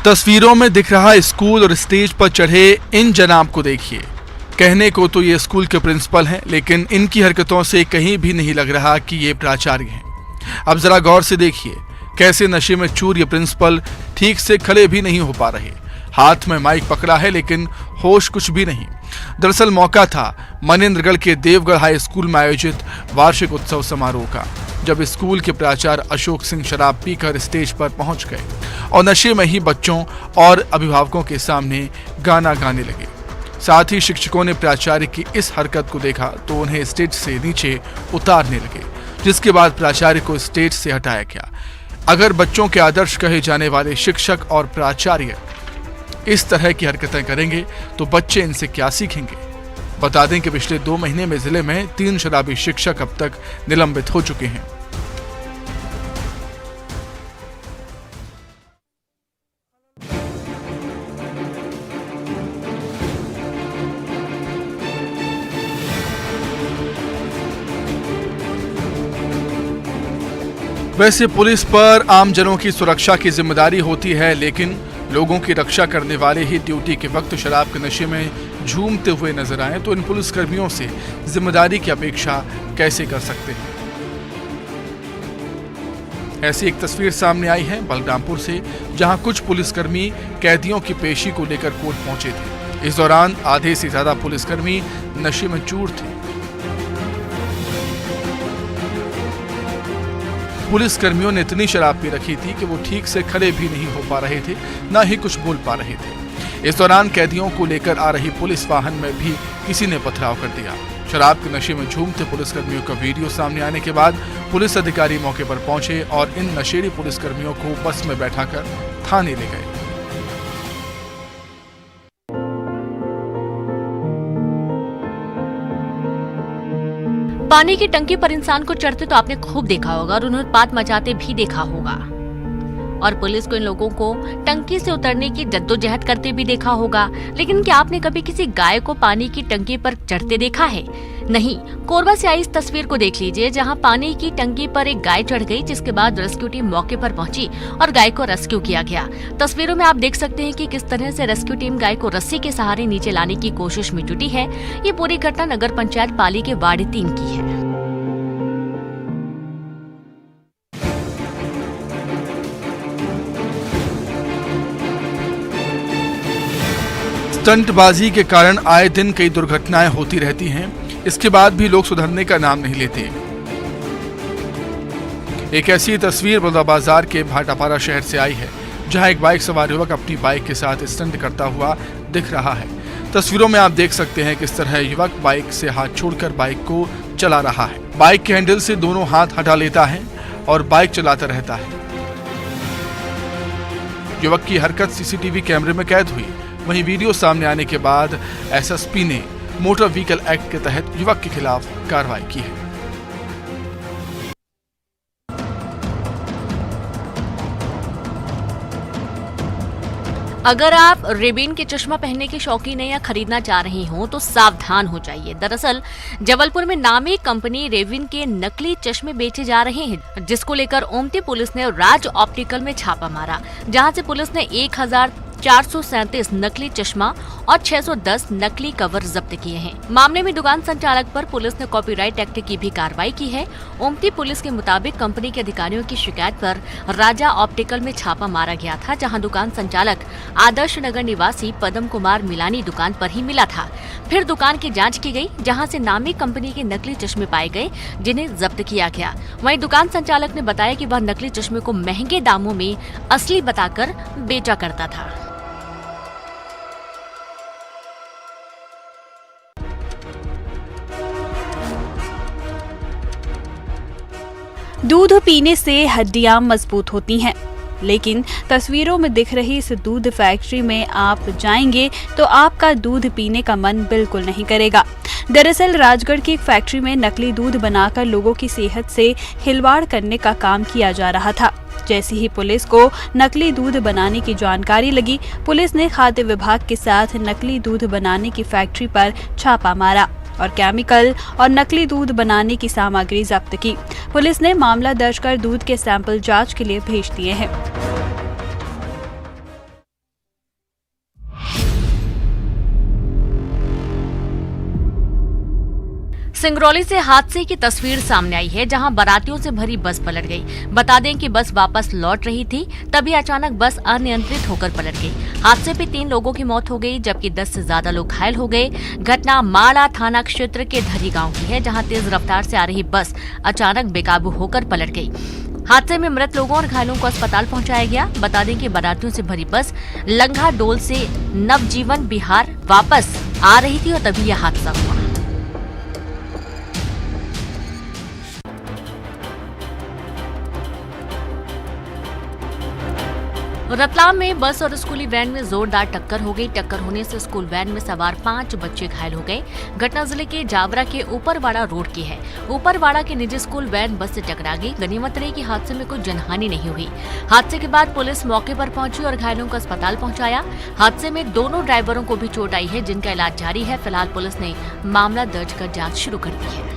तस्वीरों में दिख रहा स्कूल और स्टेज पर चढ़े इन जनाब को देखिए। कहने को तो ये स्कूल के प्रिंसिपल हैं, लेकिन इनकी हरकतों से कहीं भी नहीं लग रहा कि ये प्राचार्य हैं। अब जरा गौर से देखिए, कैसे नशे में चूर ये प्रिंसिपल ठीक से खड़े भी नहीं हो पा रहे। हाथ में माइक पकड़ा है लेकिन होश कुछ भी नहीं। दरअसल मौका था मनेंद्रगढ़ के देवगढ़ हाई स्कूल में आयोजित वार्षिक उत्सव समारोह का, जब स्कूल के प्राचार्य अशोक सिंह शराब पीकर स्टेज पर पहुंच गए और नशे में ही बच्चों और अभिभावकों के सामने गाना गाने लगे। साथ ही शिक्षकों ने प्राचार्य की इस हरकत को देखा तो उन्हें स्टेज से नीचे उतारने लगे, जिसके बाद प्राचार्य को स्टेज से हटाया गया। अगर बच्चों के आदर्श कहे जाने वाले शिक्षक और प्राचार्य इस तरह की हरकतें करेंगे तो बच्चे इनसे क्या सीखेंगे। बता दें कि पिछले 2 महीने में जिले में 3 शराबी शिक्षक अब तक निलंबित हो चुके हैं। वैसे पुलिस पर आमजनों की सुरक्षा की जिम्मेदारी होती है, लेकिन लोगों की रक्षा करने वाले ही ड्यूटी के वक्त शराब के नशे में झूमते हुए नजर आए तो इन पुलिसकर्मियों से जिम्मेदारी की अपेक्षा कैसे कर सकते हैं। ऐसी एक तस्वीर सामने आई है बलरामपुर से, जहां कुछ पुलिसकर्मी कैदियों की पेशी को लेकर कोर्ट पहुंचे थे। इस दौरान आधे से ज्यादा पुलिसकर्मी नशे में चूर थे। पुलिसकर्मियों ने इतनी शराब पी रखी थी कि वो ठीक से खड़े भी नहीं हो पा रहे थे, ना ही कुछ बोल पा रहे थे। इस दौरान कैदियों को लेकर आ रही पुलिस वाहन में भी किसी ने पथराव कर दिया। शराब के नशे में झूमते पुलिसकर्मियों का वीडियो सामने आने के बाद पुलिस अधिकारी मौके पर पहुंचे और इन नशेड़ी पुलिसकर्मियों को बस में बैठाकर थाने ले गए। पानी की टंकी पर इंसान को चढ़ते तो आपने खूब देखा होगा और उन्हें उत्पात मचाते भी देखा होगा, और पुलिस को इन लोगों को टंकी से उतरने की जद्दोजहद करते भी देखा होगा। लेकिन क्या आपने कभी किसी गाय को पानी की टंकी पर चढ़ते देखा है? नहीं। कोरबा से आई इस तस्वीर को देख लीजिए, जहां पानी की टंकी पर एक गाय चढ़ गई, जिसके बाद रेस्क्यू टीम मौके पर पहुंची और गाय को रेस्क्यू किया गया। तस्वीरों में आप देख सकते हैं कि किस तरह से रेस्क्यू टीम गाय को रस्सी के सहारे नीचे लाने की कोशिश में जुटी है। ये पूरी घटना नगर पंचायत पाली के वार्ड 3 की है। स्टंटबाजी के कारण आए दिन कई दुर्घटनाएं होती रहती हैं, इसके बाद भी लोग सुधरने का नाम नहीं लेते। एक ऐसी तस्वीर बलौदाबाजार के भाटापारा शहर से आई है, जहां एक बाइक सवार युवक अपनी बाइक के साथ स्टंट करता हुआ दिख रहा है। तस्वीरों में आप देख सकते हैं किस तरह युवक बाइक से हाथ छोड़कर बाइक को चला रहा है। बाइक के हैंडल से दोनों हाथ हटा लेता है और बाइक चलाता रहता है। युवक की हरकत सीसीटीवी कैमरे में कैद हुई। वहीं वीडियो सामने आने के बाद एसएसपी ने मोटर व्हीकल एक्ट के तहत युवक के खिलाफ कार्रवाई की है। अगर आप रेबिन के चश्मा पहनने के शौकीन हैं या खरीदना चाह रही हो तो सावधान हो जाइए। दरअसल जबलपुर में नामी कंपनी रेबिन के नकली चश्मे बेचे जा रहे हैं, जिसको लेकर ओमती पुलिस ने राज ऑप्टिकल में छापा मारा, जहां से पुलिस ने 1437 नकली चश्मा और 610 नकली कवर जब्त किए हैं। मामले में दुकान संचालक पर पुलिस ने कॉपीराइट एक्ट की भी कार्रवाई की है। ओमती पुलिस के मुताबिक कंपनी के अधिकारियों की शिकायत पर राजा ऑप्टिकल में छापा मारा गया था, जहां दुकान संचालक आदर्श नगर निवासी पदम कुमार मिलानी दुकान पर ही मिला था। फिर दुकान की जांच की गई, जहां से नामी कंपनी के नकली चश्मे पाए गए, जिन्हें जब्त किया गया। वहीं दुकान संचालक ने बताया कि वह नकली चश्मे को महंगे दामों में असली बताकर बेचा करता था। दूध पीने से हड्डियां मजबूत होती हैं, लेकिन तस्वीरों में दिख रही इस दूध फैक्ट्री में आप जाएंगे तो आपका दूध पीने का मन बिल्कुल नहीं करेगा। दरअसल राजगढ़ की एक फैक्ट्री में नकली दूध बनाकर लोगों की सेहत से खिलवाड़ करने का काम किया जा रहा था। जैसे ही पुलिस को नकली दूध बनाने की जानकारी लगी, पुलिस ने खाद्य विभाग के साथ नकली दूध बनाने की फैक्ट्री पर छापा मारा और केमिकल और नकली दूध बनाने की सामग्री जब्त की। पुलिस ने मामला दर्ज कर दूध के सैंपल जांच के लिए भेज दिए हैं। सिंगरौली से हादसे की तस्वीर सामने आई है, जहां बारातियों से भरी बस पलट गई। बता दें कि बस वापस लौट रही थी, तभी अचानक बस अनियंत्रित होकर पलट गई। हादसे में 3 लोगों की मौत हो गई, जबकि 10 से ज्यादा लोग घायल हो गए। घटना माड़ा थाना क्षेत्र के धरी गांव की है, जहां तेज रफ्तार से आ रही बस अचानक बेकाबू होकर पलट गई। हादसे में मृत लोगों और घायलों को अस्पताल पहुंचाया गया। बता दें कि बारातियों से भरी बस लंघा डोल से नवजीवन बिहार वापस आ रही थी और तभी यह हादसा हुआ। रतलाम में बस और स्कूली वैन में जोरदार टक्कर हो गई। टक्कर होने से स्कूल वैन में सवार 5 बच्चे घायल हो गए। घटना जिले के जावरा के ऊपरवाड़ा रोड की है। ऊपरवाड़ा के निजी स्कूल वैन बस से टकरा गई। गनीमत रही कि हादसे में कोई जनहानि नहीं हुई। हादसे के बाद पुलिस मौके पर पहुंची और घायलों को अस्पताल पहुंचाया। हादसे में दोनों ड्राइवरों को भी चोट आई है, जिनका इलाज जारी है। फिलहाल पुलिस ने मामला दर्ज कर जाँच शुरू कर दी है।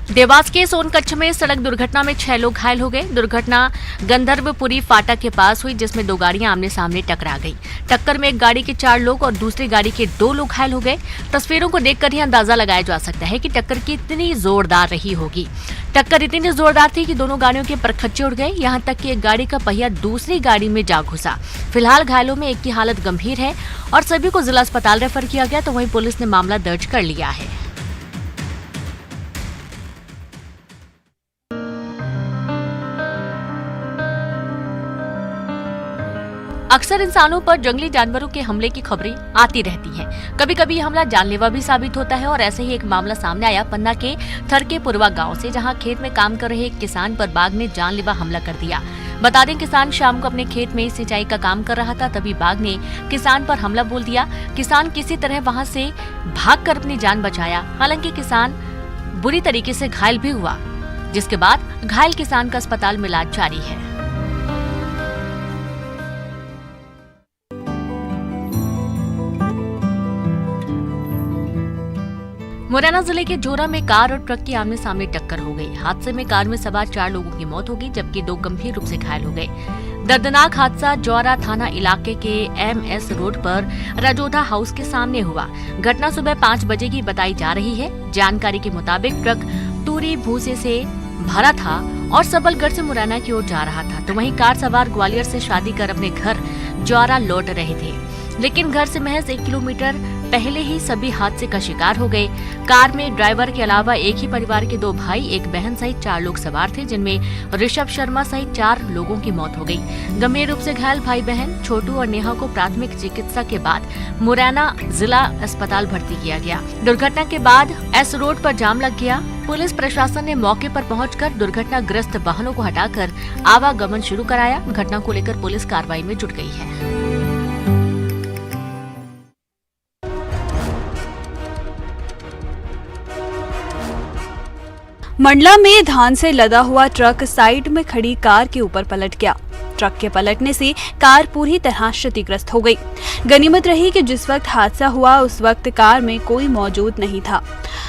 देवास के सोनकच्छ में सड़क दुर्घटना में 6 लोग घायल हो गए। दुर्घटना गंधर्वपुरी फाटक के पास हुई, जिसमें 2 गाड़ियां आमने सामने टकरा गई। टक्कर में एक गाड़ी के 4 लोग और दूसरी गाड़ी के 2 लोग घायल हो गए। तस्वीरों को देखकर ही अंदाजा लगाया जा सकता है कि टक्कर कितनी जोरदार रही होगी। टक्कर इतनी जोरदार थी कि दोनों गाड़ियों के परखच्चे उड़ गए। यहाँ तक कि एक गाड़ी का पहिया दूसरी गाड़ी में जा घुसा। फिलहाल घायलों में एक की हालत गंभीर है और सभी को जिला अस्पताल रेफर किया गया, तो वहीं पुलिस ने मामला दर्ज कर लिया है। अक्सर इंसानों पर जंगली जानवरों के हमले की खबरें आती रहती हैं। कभी कभी हमला जानलेवा भी साबित होता है और ऐसे ही एक मामला सामने आया पन्ना के थरकेपुरवा गांव से, जहां खेत में काम कर रहे एक किसान पर बाघ ने जानलेवा हमला कर दिया। बता दें, किसान शाम को अपने खेत में सिंचाई का काम कर रहा था, तभी बाघ ने किसान पर हमला बोल दिया। किसान किसी तरह वहां से भागकर अपनी जान बचाया। हालांकि किसान बुरी तरीके से घायल भी हुआ, जिसके बाद घायल किसान का अस्पताल में इलाज जारी है। मुरैना जिले के जोरा में कार और ट्रक की आमने सामने टक्कर हो गई। हादसे में कार में सवार 4 लोगों की मौत हो गई, जबकि 2 गंभीर रूप से घायल हो गए। दर्दनाक हादसा जोरा थाना इलाके के MS रोड पर राजोधा हाउस के सामने हुआ। घटना सुबह 5 बजे की बताई जा रही है। जानकारी के मुताबिक ट्रक तूरी भूसे से भरा था और सबलगढ़ से मुरैना की ओर जा रहा था, तो वहीं कार सवार ग्वालियर से शादी कर अपने घर जोरा लौट रहे थे। लेकिन घर से महज 1 किलोमीटर पहले ही सभी हादसे का शिकार हो गए। कार में ड्राइवर के अलावा एक ही परिवार के 2 भाई, एक बहन सहित 4 लोग सवार थे, जिनमें ऋषभ शर्मा सहित 4 लोगों की मौत हो गई। गंभीर रूप से घायल भाई बहन छोटू और नेहा को प्राथमिक चिकित्सा के बाद मुरैना जिला अस्पताल भर्ती किया गया। दुर्घटना के बाद S रोड पर जाम लग गया। पुलिस प्रशासन ने मौके पर पहुंचकर दुर्घटनाग्रस्त वाहनों को हटाकर आवागमन शुरू कराया। घटना को लेकर पुलिस कार्रवाई में जुट गई है। मंडला में धान से लदा हुआ ट्रक साइड में खड़ी कार के ऊपर पलट गया। ट्रक के पलटने से कार पूरी तरह क्षतिग्रस्त हो गई। गनीमत रही कि जिस वक्त हादसा हुआ उस वक्त कार में कोई मौजूद नहीं था।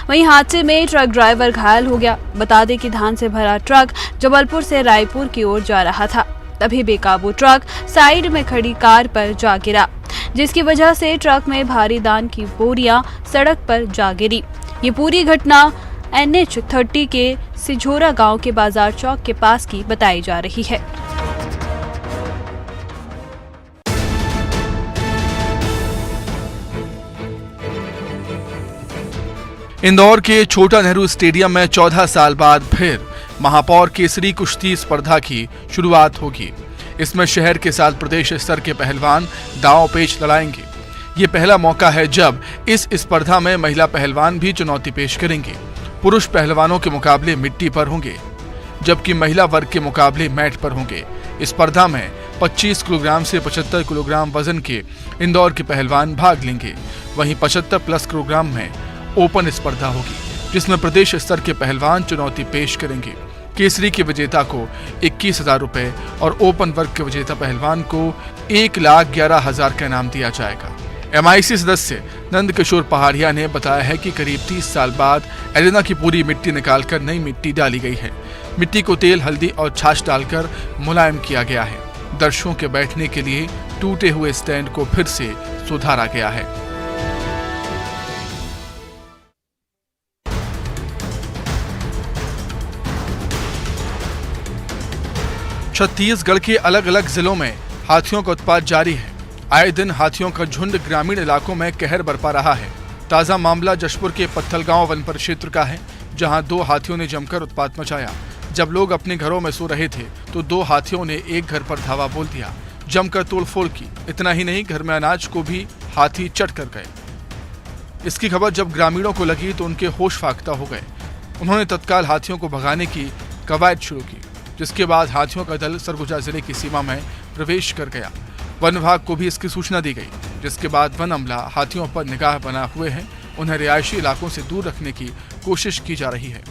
वहीं हादसे में ट्रक ड्राइवर घायल हो गया। बता दें कि धान से भरा ट्रक जबलपुर से रायपुर की ओर जा रहा था, तभी बेकाबू ट्रक साइड में खड़ी कार पर जा गिरा, जिसकी वजह से ट्रक में भारी धान की बोरियां सड़क पर जा गिरी। ये पूरी घटना NH30 के सिझोरा गांव के बाजार चौक के पास की बताई जा रही है। इंदौर के छोटा नेहरू स्टेडियम में 14 साल बाद फिर महापौर केसरी कुश्ती स्पर्धा की शुरुआत होगी। इसमें शहर के साथ प्रदेश स्तर के पहलवान दांव पेच लड़ाएंगे। ये पहला मौका है जब इस स्पर्धा में महिला पहलवान भी चुनौती पेश करेंगे। पुरुष पहलवानों के मुकाबले मिट्टी पर होंगे, जबकि महिला वर्ग के मुकाबले मैट पर होंगे। इस स्पर्धा में 25 किलोग्राम से 75 किलोग्राम वजन के इंदौर के पहलवान भाग लेंगे। वहीं 75+ किलोग्राम में ओपन स्पर्धा होगी, जिसमें प्रदेश स्तर के पहलवान चुनौती पेश करेंगे। केसरी के विजेता को 21,000 रुपए और ओपन वर्ग के विजेता पहलवान को 1,11,000 का इनाम दिया जाएगा। MIC सदस्य नंद किशोर पहाड़िया ने बताया है कि करीब 30 साल बाद एरेना की पूरी मिट्टी निकालकर नई मिट्टी डाली गई है। मिट्टी को तेल, हल्दी और छाछ डालकर मुलायम किया गया है। दर्शकों के बैठने के लिए टूटे हुए स्टैंड को फिर से सुधारा गया है। छत्तीसगढ़ के अलग अलग जिलों में हाथियों का उत्पात जारी है। आए दिन हाथियों का झुंड ग्रामीण इलाकों में कहर बरपा रहा है। ताजा मामला जशपुर के पत्थलगांव वन परिक्षेत्र का है, जहां 2 हाथियों ने जमकर उत्पात मचाया। जब लोग अपने घरों में सो रहे थे तो 2 हाथियों ने एक घर पर धावा बोल दिया, जमकर तोड़फोड़ की। इतना ही नहीं, घर में अनाज को भी हाथी चट कर गए। इसकी खबर जब ग्रामीणों को लगी तो उनके होश फाख्ता हो गए। उन्होंने तत्काल हाथियों को भगाने की कवायद शुरू की, जिसके बाद हाथियों का दल सरगुजा जिले की सीमा में प्रवेश कर गया। वन विभाग को भी इसकी सूचना दी गई, जिसके बाद वन अमला हाथियों पर निगाह बनाए हुए हैं। उन्हें रिहायशी इलाकों से दूर रखने की कोशिश की जा रही है।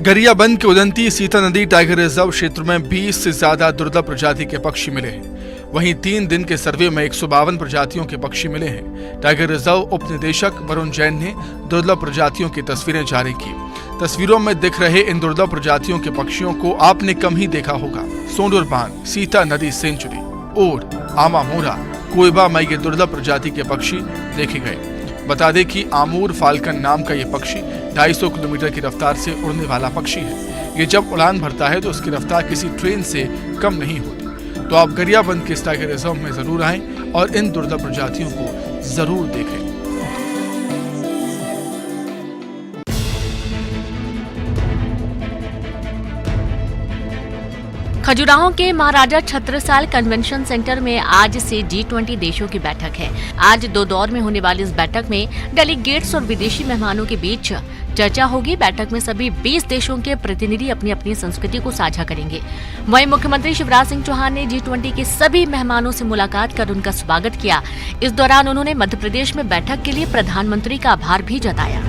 गरियाबंद के उदंती सीता नदी टाइगर रिजर्व क्षेत्र में 20 से ज्यादा दुर्लभ प्रजाति के पक्षी मिले हैं। वहीं 3 दिन के सर्वे में 152 प्रजातियों के पक्षी मिले हैं। टाइगर रिजर्व उप निदेशक वरुण जैन ने दुर्लभ प्रजातियों की तस्वीरें जारी की। तस्वीरों में दिख रहे इन दुर्लभ प्रजातियों के पक्षियों को आपने कम ही देखा होगा। सोंडूर बांध, सीता नदी सेंचुरी, ओर, आमा मोरा, कोयबा में ये दुर्लभ प्रजाति के पक्षी देखे गए। बता दें कि आमूर फाल्कन नाम का ये पक्षी 250 किलोमीटर की रफ्तार से उड़ने वाला पक्षी है। ये जब उड़ान भरता है तो उसकी रफ्तार किसी ट्रेन से कम नहीं होती। तो आप गरियाबंद के टाइगर रिजर्व में जरूर आएं और इन दुर्लभ प्रजातियों को जरूर देखें। खजुराहो के महाराजा छत्रसाल कन्वेंशन सेंटर में आज से G20 देशों की बैठक है। आज 2 दौर में होने वाली इस बैठक में डेलीगेट्स और विदेशी मेहमानों के बीच चर्चा होगी। बैठक में सभी 20 देशों के प्रतिनिधि अपनी अपनी संस्कृति को साझा करेंगे। वहीं मुख्यमंत्री शिवराज सिंह चौहान ने G20 के सभी मेहमानों से मुलाकात कर उनका स्वागत किया। इस दौरान उन्होंने मध्य प्रदेश में बैठक के लिए प्रधानमंत्री का आभार भी जताया।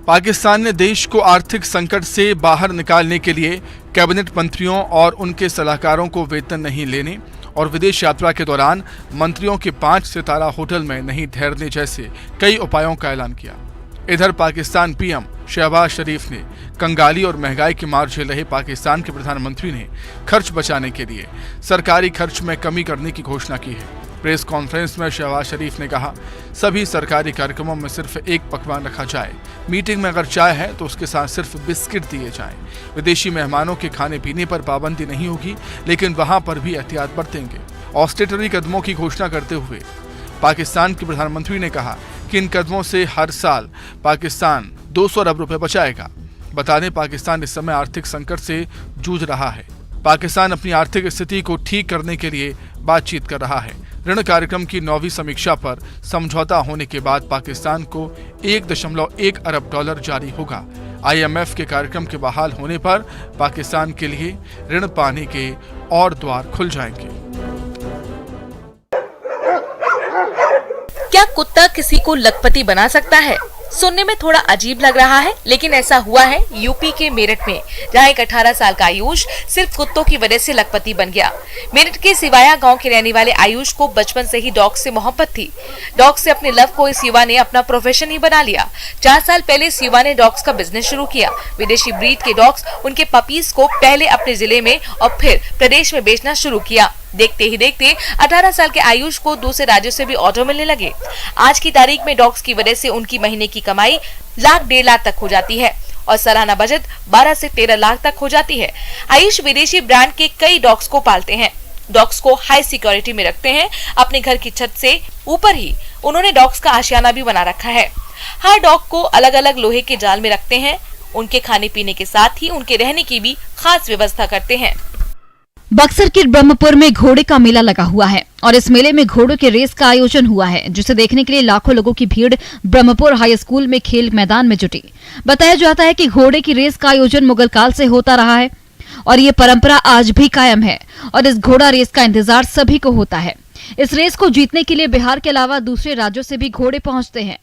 पाकिस्तान ने देश को आर्थिक संकट से बाहर निकालने के लिए कैबिनेट मंत्रियों और उनके सलाहकारों को वेतन नहीं लेने और विदेश यात्रा के दौरान मंत्रियों के 5 सितारा होटल में नहीं ठहरने जैसे कई उपायों का ऐलान किया। इधर पाकिस्तान पीएम शहबाज शरीफ ने कंगाली और महंगाई की मार झेल रहे पाकिस्तान के प्रधानमंत्री ने खर्च बचाने के लिए सरकारी खर्च में कमी करने की घोषणा की है। प्रेस कॉन्फ्रेंस में शहबाज शरीफ ने कहा, सभी सरकारी कार्यक्रमों में सिर्फ एक पकवान रखा जाए। मीटिंग में अगर चाय है तो उसके साथ सिर्फ बिस्किट दिए जाएं। विदेशी मेहमानों के खाने पीने पर पाबंदी नहीं होगी, लेकिन वहां पर भी एहतियात बरतेंगे। ऑस्टेटरी कदमों की घोषणा करते हुए पाकिस्तान के प्रधानमंत्री ने कहा कि इन कदमों से हर साल पाकिस्तान 200 अरब रुपए बचाएगा। बता दें, पाकिस्तान इस समय आर्थिक संकट से जूझ रहा है। पाकिस्तान अपनी आर्थिक स्थिति को ठीक करने के लिए बातचीत कर रहा है। ऋण कार्यक्रम की 9वीं समीक्षा पर समझौता होने के बाद पाकिस्तान को 1.1 अरब डॉलर जारी होगा। IMF के कार्यक्रम के बहाल होने पर पाकिस्तान के लिए ऋण पाने के और द्वार खुल जाएंगे। क्या कुत्ता किसी को लखपति बना सकता है? सुनने में थोड़ा अजीब लग रहा है, लेकिन ऐसा हुआ है यूपी के मेरठ में, जहां एक 18 साल का आयुष सिर्फ कुत्तों की वजह से लखपति बन गया। मेरठ के सिवाया गांव के रहने वाले आयुष को बचपन से ही डॉग से मोहब्बत थी। डॉग से अपने लव को इस युवा ने अपना प्रोफेशन ही बना लिया। 4 साल पहले इस युवा ने डॉग्स का बिजनेस शुरू किया। विदेशी ब्रीड के डॉग्स, उनके पपीज को पहले अपने जिले में और फिर प्रदेश में बेचना शुरू किया। देखते ही देखते 18 साल के आयुष को दूसरे राज्यों से भी ऑर्डर मिलने लगे। आज की तारीख में डॉग्स की वजह से उनकी महीने की कमाई लाख 1.5 लाख तक हो जाती है और सालाना बजट 12 से 13 लाख तक हो जाती है। आयुष विदेशी ब्रांड के कई डॉग्स को पालते हैं। डॉग्स को हाई सिक्योरिटी में रखते हैं। अपने घर की छत से ऊपर ही उन्होंने डॉग्स का आशियाना भी बना रखा है। हर डॉग को अलग अलग लोहे के जाल में रखते हैं। उनके खाने पीने के साथ ही उनके रहने की भी खास व्यवस्था करते हैं। बक्सर के ब्रह्मपुर में घोड़े का मेला लगा हुआ है और इस मेले में घोड़ों के रेस का आयोजन हुआ है, जिसे देखने के लिए लाखों लोगों की भीड़ ब्रह्मपुर हाई स्कूल में खेल मैदान में जुटी। बताया जाता है कि घोड़े की रेस का आयोजन मुगल काल से होता रहा है और ये परंपरा आज भी कायम है और इस घोड़ा रेस का इंतजार सभी को होता है। इस रेस को जीतने के लिए बिहार के अलावा दूसरे राज्यों से भी घोड़े पहुंचते हैं।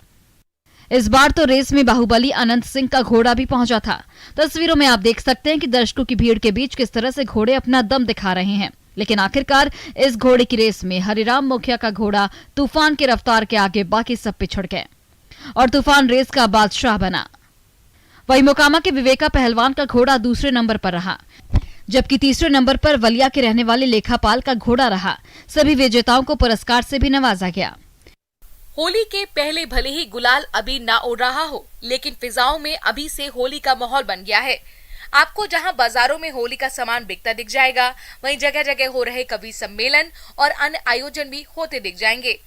इस बार तो रेस में बाहुबली अनंत सिंह का घोड़ा भी पहुंचा था। तस्वीरों में आप देख सकते हैं कि दर्शकों की भीड़ के बीच किस तरह से घोड़े अपना दम दिखा रहे हैं। लेकिन आखिरकार इस घोड़े की रेस में हरिराम मुखिया का घोड़ा तूफान की रफ्तार के आगे बाकी सब पिछड़ गए और तूफान रेस का बादशाह बना। वहीं मोकामा के विवेका पहलवान का घोड़ा दूसरे नंबर पर रहा, जबकि तीसरे नंबर पर वलिया के रहने वाले लेखापाल का घोड़ा रहा। सभी विजेताओं को पुरस्कार से भी नवाजा गया। होली के पहले भले ही गुलाल अभी ना उड़ रहा हो, लेकिन फिजाओं में अभी से होली का माहौल बन गया है। आपको जहां बाजारों में होली का सामान बिकता दिख जाएगा, वहीं जगह जगह हो रहे कवि सम्मेलन और अन्य आयोजन भी होते दिख जाएंगे।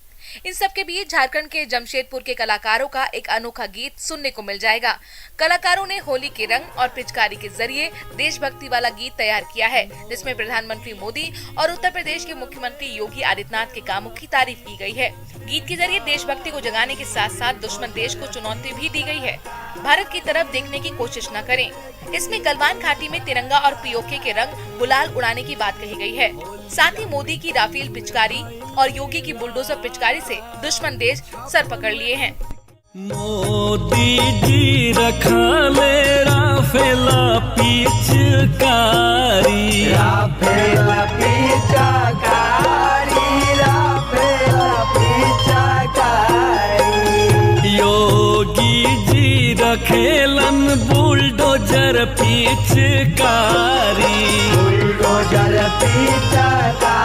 इन सब के बीच झारखंड के जमशेदपुर के कलाकारों का एक अनोखा गीत सुनने को मिल जाएगा। कलाकारों ने होली के रंग और पिचकारी के जरिए देशभक्ति वाला गीत तैयार किया है, जिसमें प्रधानमंत्री मोदी और उत्तर प्रदेश के मुख्यमंत्री योगी आदित्यनाथ के कामों की तारीफ की गई है। गीत के जरिए देशभक्ति को जगाने के साथ साथ दुश्मन देश को चुनौती भी दी गई है। भारत की तरफ देखने की कोशिश न करें। इसमें गलवान घाटी में तिरंगा और पीओके के रंग गुलाल उड़ाने की बात कही गई है। साथ ही मोदी की राफेल पिचकारी और योगी की बुलडोजर पिचकारी से दुश्मन देश सर पकड़ लिए हैं। मोदी जी रखा ले राफेला पिचकारी, राफेला पिचकारी, राफेला पिचकारी। योगी जी रखेलन बुलडोजर पिचकारी, बुलडोजर पिचकारी।